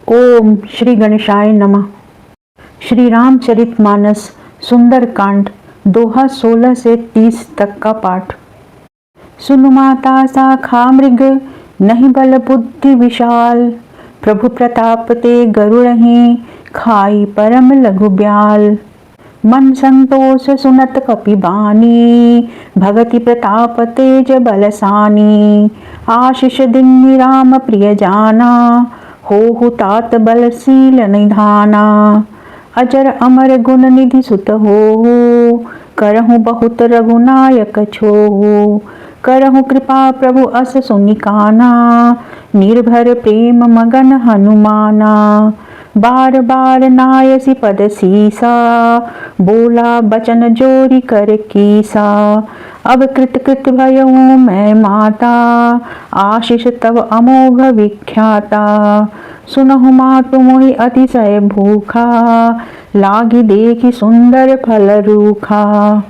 ओम श्री गणेशाय नमः। श्री रामचरितमानस सुंदर कांड दोहा 16 से 30 तक का पाठ। सुनु माता शाखा मृग नहीं बल बुद्धि विशाल, प्रभु प्रताप ते गरुड़हि खाई परम लघु ब्याल। मन संतोष सुनत कपि बानी, भगति प्रताप तेज बलसानी। आशीष दिन्नि राम प्रिय जाना, हो तात बलशील निधाना। अजर अमर गुण निधि सुत हो, करहु बहुत रघुनायक छो। करहु कृपा प्रभु अस सुनिकाना, निर्भर प्रेम मगन हनुमाना। बार बार नायसी पद सीसा, बोला बचन जोरी कर कीसा। अब कृत भयऊ मैं माता, आशीष तब अमोघ विख्याता। सुनहु मातु मोहि अतिशय भूखा, लागी देखी सुंदर फल रूखा।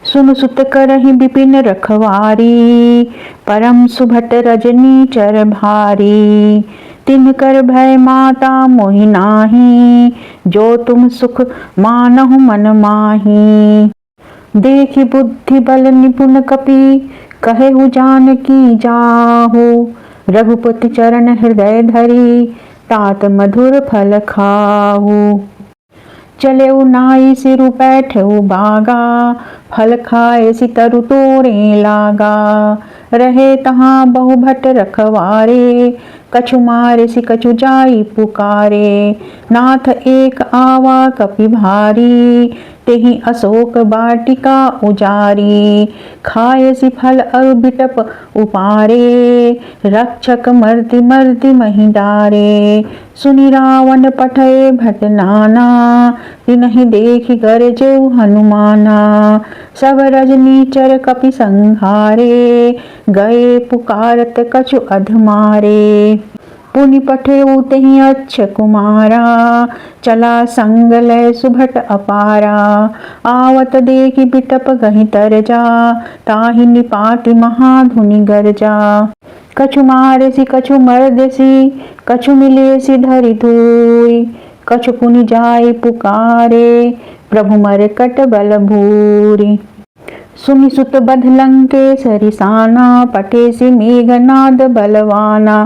सुन सुत करहि विपिन रखवारी, परम सुभट रजनी चर भारी। तिन कर भय माता मोहि नाही, जो तुम सुख मानहु मन माही। देखि बुद्धि बल निपुण कपि, कहेहु जानकी जाहु। रघुपति चरण हृदय धरी, तात मधुर फल खाहु। चलेउ नाई सिरु बैठेउ बागा, फल खाए सि तरु तोरे लागा। रहे तहाँ बहु भट रखवारे, कछु मारे सि कछु जाई पुकारे। नाथ एक आवा कपि भारी, तेहि अशोक वाटिका उजारी। खाए सि फल अरु बिटप उपारे, रक्षक मर्दि मर्दि महि डारे। सुनि रावण पठय भट नाना, तिनहि देखि गरजेउ हनुमाना। सब रजनीचर कपि संहारे, गए पुकारत कछु अधमारे। पुनि पठेउ तेहि अच्छ कुमारा, चला संग लय सुभट अपारा। आवत देखि बिटप गहि तरजा, ताहि निपाति महाधुनि गरजा। कछु मारेसि कछु मर्देसि, कछु मिलेसि धरि धूई। कछु पुनि जाई पुकारे, प्रभु मरकट बल भूरि। सुनि सुत बध लंकेसरि साना, पठेसि मेघनाद बलवाना।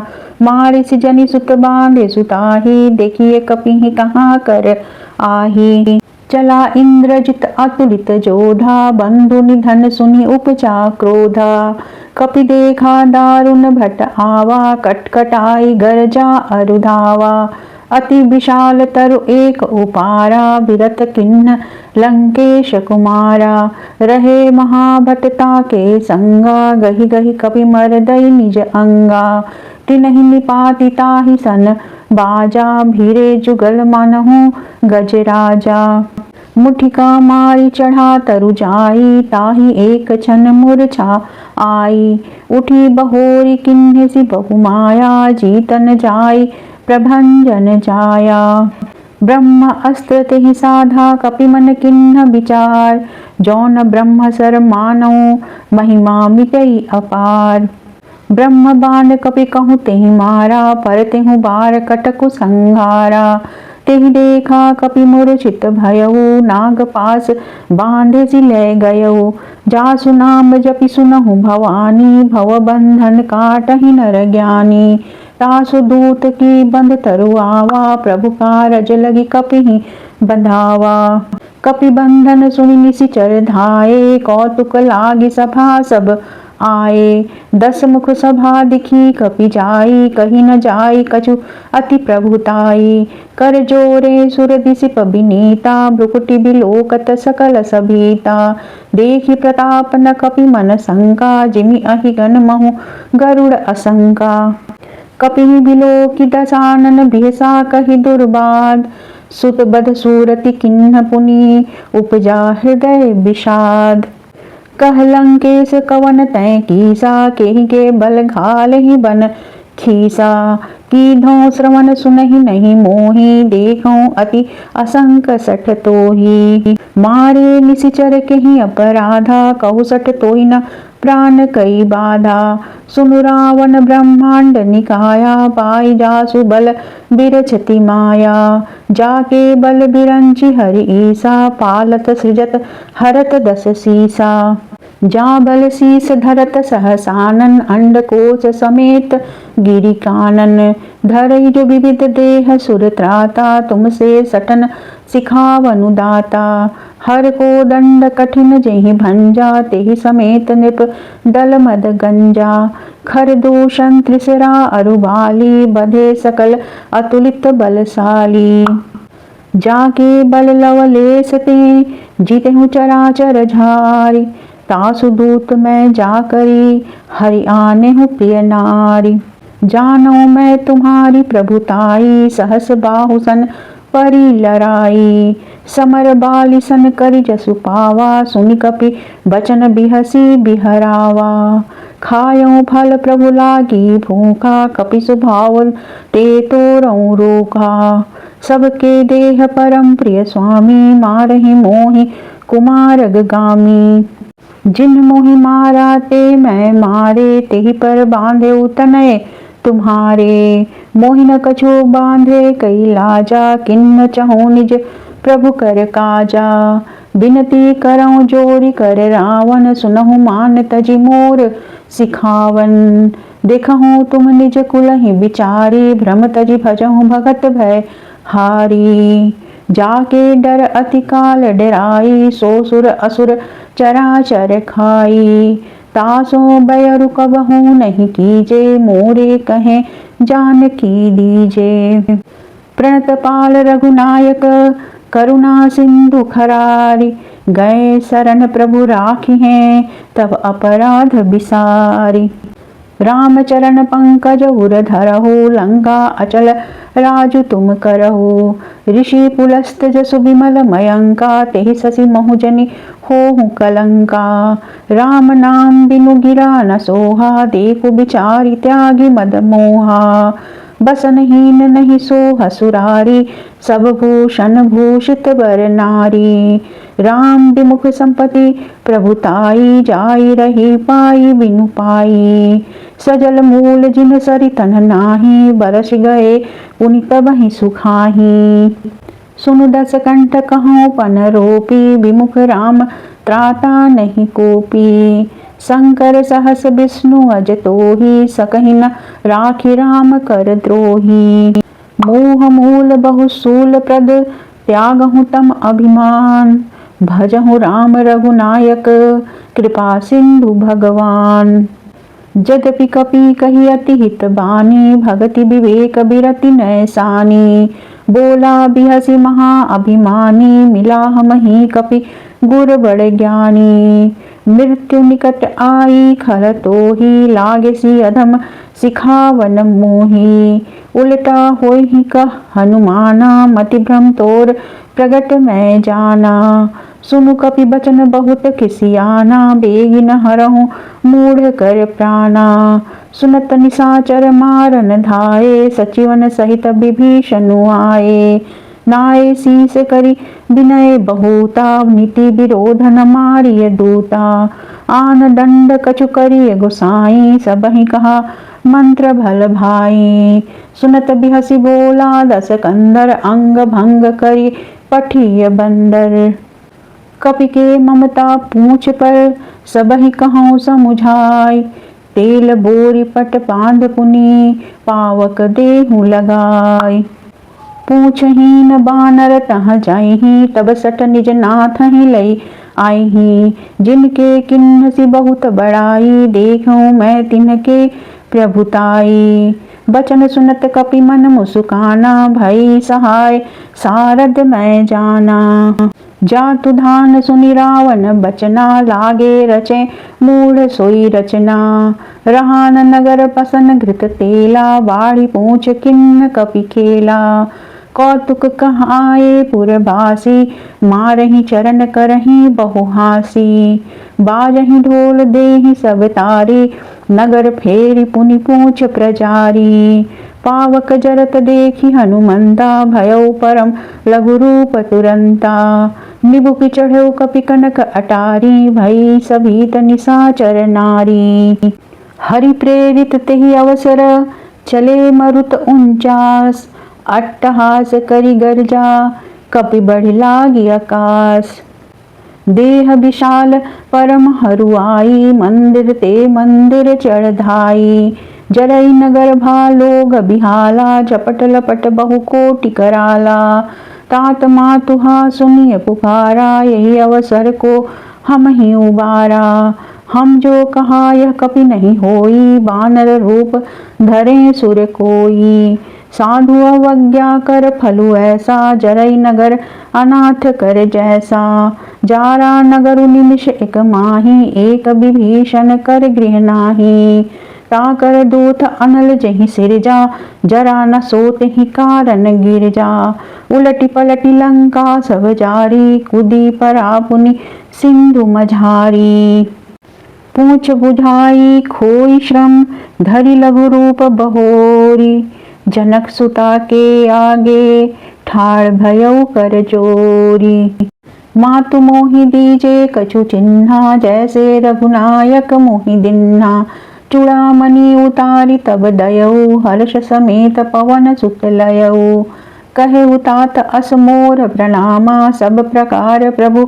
मारिसि जनि सुत बांधे सुताही, देखिए कपिहि कहाँ कर आही। चला इंद्रजित अतुलित जोधा, बंधु निधन सुनि उपजा क्रोधा। कपि देखा दारुण भट आवा, कटकटाई गरजा अरुधावा। अति विशाल तरु एक उपारा, बिरत किन्ह लंकेश कुमारा। रहे महाभट ताके संगा, गहि गहि कपि मरदई निज अंगा। तिनहि निपाति ताहि सन बाजा, भीरे जुगल मानहु गजराजा। मुठिका मारी चढ़ा तरु जाई, ताहि एक छन मूर्छा आई। उठी बहोरी किन्हि सि बहु माया, जीतन जाई प्रभंजन जाया। ब्रह्म अस्त्र तेहि साधा, कपि मन किन्ह विचार। जौन ब्रह्म सर मानौ, महिमा मिटई अपार। ब्रह्म बाण कपि कहूँ तेहि मारा, पर तेहु बार कटकु संहारा। तेहि देखा कपि मूर्छित भयउ, नाग पास बांधे सि लय गयउ। जासु नाम जपि सुनहु भवानी, भव बंधन काटहि नर ज्ञानी। तासु दूत की बंध तरु आवा, प्रभु कारज लगी कपिहि बंधावा। कपि बंधन सुनि निशिचर धाये, कौतुक लागी सभा सब आए। 10 मुख सभा दिखी कपि जाई, कही न जाई कछु अति प्रभुताई। कर जोरे सुर दिसिप बिनीता, भ्रुकुटि बिलोकत सकल सभीता। देखि प्रताप न कपि मन शंका, जिमि अहिगन महु गरुड़ असंका। कपिहि बिलोकि दशानन बिहसा कहि दुर्बाद, सुत बध सूरति किन्ह पुनि उपजा हृदय विषाद। कह लंकेश कवन तै कीसा, केहि के बल घालहि बन खीसा। कीधौ श्रवण सुनहि नहीं मोहि, देखौ अति असंक सठ तोहि। मारे निशिचर केहि अपराधा, कहु सठ तोहि न प्राण कई बाधा। सुनु रावण ब्रह्मांड निकाया, पाई जासु बल बिरचति माया। जाके बल बिरंचि हरि ईसा, पालत सृजत हरत दस सीसा। जा बल शीस धरत सहसानन, अंडकोश समेत गिरि कानन। धरई जो विविध देह सुर त्राता, तुमसे सटन सिखावनु दाता। हर को दंड कठिन जेहि भंजा, तेहि समेत नृप दल मद गंजा। खर दूषण त्रिसरा अरुबाली, बधे सकल अतुलित बलशाली। जाके बल लवलेश ते, जीतेहु चराचर झारी। तासु दूत मैं जा करी, हरि आने हूँ प्रिय नारी। जानो मैं तुम्हारी प्रभुताई, सहस बाहु सन परी लड़ाई। समर बाली सन करि जसु पावा, सुनि कपि बचन बिहसी बिहरावा। खायो फल प्रभु लागी भूखा, कपि सुभाव ते तोरऊ रोका। सबके देह परम प्रिय स्वामी, मारहि मोहि कुमारग गामी। जिन मोहि मारा ते मैं मारे, तेहि पर बांधे तनय तुम्हारे। मोहि न कछु बांधे कई लाजा, किन्न चहु निज प्रभु कर काजा। बिनती करऊँ जोरि कर रावण, सुनहु मान तजि मोर सिखावन। देखहु तुम निज कुलहि बिचारी, भ्रम तजि भजहु भगत भय हारी। जाके डर अति काल डराई, सो सुर असुर चराचर खाई। तासो बयरु कबहु नहीं कीजे, मोरे कहें जानकी दीजे। प्रणत पाल रघुनायक, करुणा सिंधु खरारी। गए शरण प्रभु राखी हैं, तब अपराध बिसारी। रामचरण पंकज उर धरहु, लंका अचल राजु तुम करहु। ऋषि पुलस्त जसु विमल मयंका, तेहि शशि महुजनि होहु कलंका। राम नाम बिनु गिरा न सोहा, देखु बिचारी त्यागी मद मोहा। बसनहीन नहीं सोह सुरारी, सब भूषण भूषित बर नारी। राम विमुख संपत्ति प्रभुताई, जाई रही पाई बिनु पाई। सजल मूल जिन सरि तन नाही, बरस गए पुनि तबहि सुखाही। सुनु दस कंठ कहूँ पन रोपी, विमुख राम त्राता नहीं कोपी। शंकर सहस विष्णु अज तोहि, सकहि न राखि राम कर द्रोही। मोह मूल बहु शूल प्रद, त्यागहु तम अभिमान। भजहु राम रघुनायक, कृपा सिंधु भगवान। यद्यपि कपि कही अति हित बानी, भगति विवेक बिरति नैसानी। बोला बिहसी महा अभिमानी, मिला हमहि कपि गुर बड़ ज्ञानी। मृत्यु निकट आई खर तोहि, लागे सी अधम सिखावन मोहि। उल्टा होहि कह हनुमाना, मति भ्रम तोर प्रगट मैं जाना। सुनु कपि बचन बहुत खिसियाना, बेगी न हरहु मूढ़ कर प्राणा। सुनत निशाचर मारन धाये, सचिवन सहित विभीषण आए। नाये शीस करि विनय बहुता, नीति विरोध न मारिय दूता। आन दंड कछु करिय गोसाई, सबहि कहा मंत्र भल भाई। सुनत बिहसी बोला दस कंदर, अंग भंग करि पठिय बंदर। कपि के ममता पूछ पर, सबहि कहूँ समुझाई। तेल बोरी पट पांध पुनि, पावक देहु लगाई। पूछहीन बानर तह जाइहि, तब सट निज नाथ ही लई आइहि। जिनके किन्हसी बहुत बड़ाई, देखूं मैं तिनके प्रभुताई। बचन सुनत कपि मन मुस्काना, भई सहाय सारद मैं जाना। जातु धान सुनि रावण बचना, लागे रचे मूढ़ सोई रचना। रहान नगर पसन घृत तेला, बाढ़ी पूछ किन्न कपि खेला। कौतुक कह आए पुरबासी, मारहि चरण करहि बहुहासी। बाजहि ढोल देहि सब तारी, नगर फेरी पुनि पूछ प्रजारी। पावक जरत देखी हनुमंता, भयउ परम लघु रूप तुरंता। निबुक चढ़ो कपि कनक अटारी, भई सभीत निशाचर नारी। हरि प्रेरित तेहि अवसर, चले मरुत 49। अट्टहास करि गर्जा, कपि बढ़ि लागी आकाश। देह विशाल परम हरुआई, मंदिर ते मंदिर चढ़धाई। जरई नगर भालोग बिहाला, झपट लपट बहु कोटि कराला। तात मातुहा सुनिय पुकारा, यही अवसर को हम ही उबारा। हम जो कहा यह कपि नहीं होई, बानर रूप धरे सुर कोई। साधु अवज्ञा कर फलु ऐसा, जरई नगर अनाथ कर जैसा। जारा नगरु निमिष एक माही, एक विभीषण कर गृह नाही। ताकर दूत अनल जहि सिरजा, जरा न सोत ही कारण गिरजा। उलटी पलटी लंका सब जारी, कुदी परा पुनि सिंधु मझारी। पूछ बुझाई खोई श्रम, धरि लघु रूप बहोरी। जनक सुता के आगे, ठाड़ भयउ कर जोरी। मातु मोहि दीजे कछु चिन्हा, जैसे रघुनायक मोहि दिन्हा। चूड़ामणि उतारी तब दयऊ, हर्ष समेत पवन सुत लयऊ। कहे तात अस मोर प्रणामा, सब प्रकार प्रभु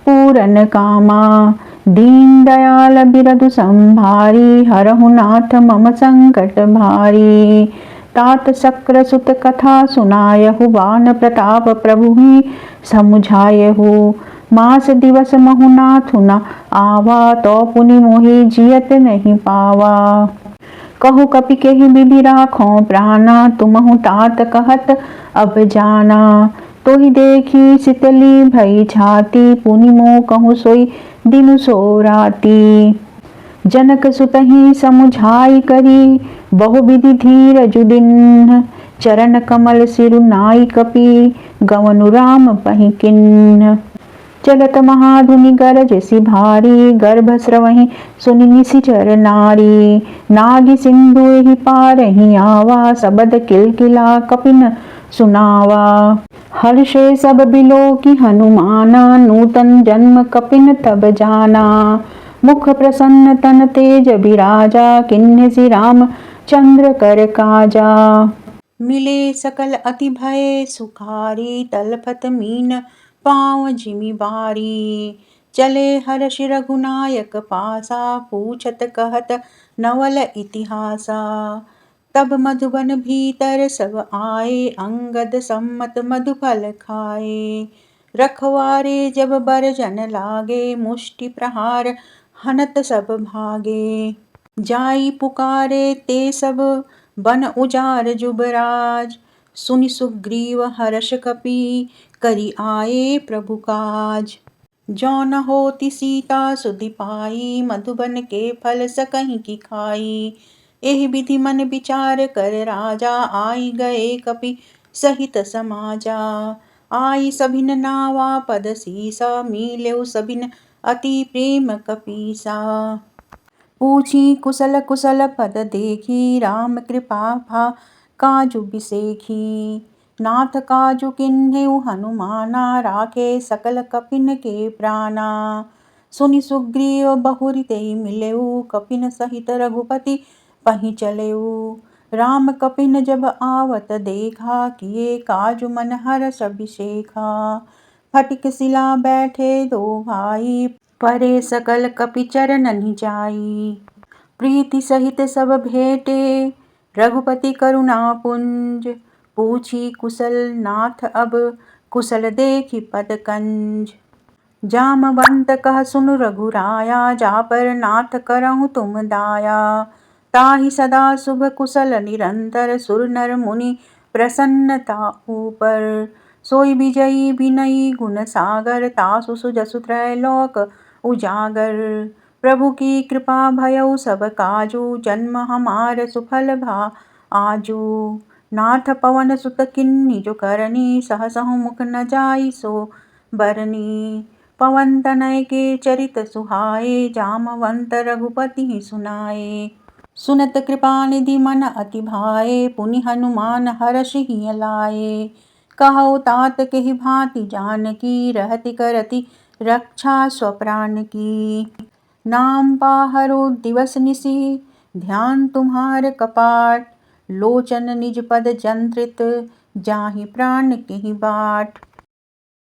पूरन कामा। दीन दयाल बिरधु संभारी, हरहु नाथ मम संकट भारी। तात शक्र सुत कथा सुनायहु, बान प्रताप प्रभु ही समुझायहु। मास दिवस महु नाथु न आवा, तो पुनि मोहि जियत नहीं पावा। कहु कपि केहि विधि राखों प्राणा, तुमहु तात कहत अब जाना। तोहि देखी शीतली भई छाती, पुनि मोह कहूँ सोई दिनु सो राती। जनक सुतहि समुझाई करी, बहु विधि धीरजु दीन्ह। चरण कमल सिरु नाई कपि, गवनु राम पहि किन्ह। चलत महाधुनि गरजसि भारी, गर्भ स्रवहि सुनि निशिचर नारी। नागी सिंधु एहि पारहि आवा, सबद किलकिला कपिन सुनावा। हर्षे सब बिलोकी हनुमाना, नूतन जन्म कपिन तब जाना। मुख प्रसन्न तन तेज बिराजा, किन्हि राम चंद्र कर काजा। मिले सकल अति भय सुखारी, तलफत मीन पाँव जिमि बारी। चले हर्षि रघुनायक पासा, पूछत कहत नवल इतिहासा। तब मधुबन भीतर सब आए, अंगद सम्मत मधुफल खाए। रखवारे जब बरजन लागे, मुष्टि प्रहार हनत सब भागे। जाई पुकारे ते सब बन उजार जुबराज, सुनि सुग्रीव हर्ष कपि करि आए प्रभु काज। जो न होति सीता सुधि पाई, मधुबन के फल सकहि की खाई। एहि विधि मन विचार कर राजा, आई गए कपि सहित समाजा। आई सभिन नावा पद सीसा, मिलेउ सभिन अति प्रेम कपीसा। पूछी कुशल कुशल पद देखी, राम कृपा भा काजु बिसेखी। नाथ काजु किन्हेउ हनुमाना, राखे सकल कपिन के प्राणा। सुनि सुग्रीव बहुरि तेहि मिलेउ, कपिन सहित रघुपति पहि चलेउ। राम कपिन जब आवत देखा, किए काजु मन हरष बिसेखा। फटिक शिला बैठे दो भाई, परे सकल कपि चरणनि जाई। प्रीति सहित सब भेटे, रघुपति करुणा पुंज। पूछी कुशल नाथ अब, कुशल देखि पद कंज। जामवंत कह सुनु रघुराया, जा पर नाथ करहु तुम दाया। ताहि सदा शुभ कुशल निरंतर, सुर नर मुनि प्रसन्नता ऊपर। सोई विजयी विनयी गुण सागर, तासु सुजसु त्रैलोक उजागर। प्रभु की कृपा भयउ सब काजू, जन्म हमार सुफल भा आजू। नाथ पवन सुत किन्हि जो करनी, सहसहु मुख न जाई सो बरनी। पवन तनय के चरित सुहाए, जामवंत रघुपति सुनाए। सुनत कृपा निधि मन अति भाए, पुनि हनुमान हर्षि हिय लाए। कहो तात केहि भांति जानकी, रहति करति रक्षा स्वप्राण की। नाम पाहरो दिवस निशि, ध्यान तुम्हार कपाट। लोचन निज पद जंत्रित, जाहि प्राण केहि बाट।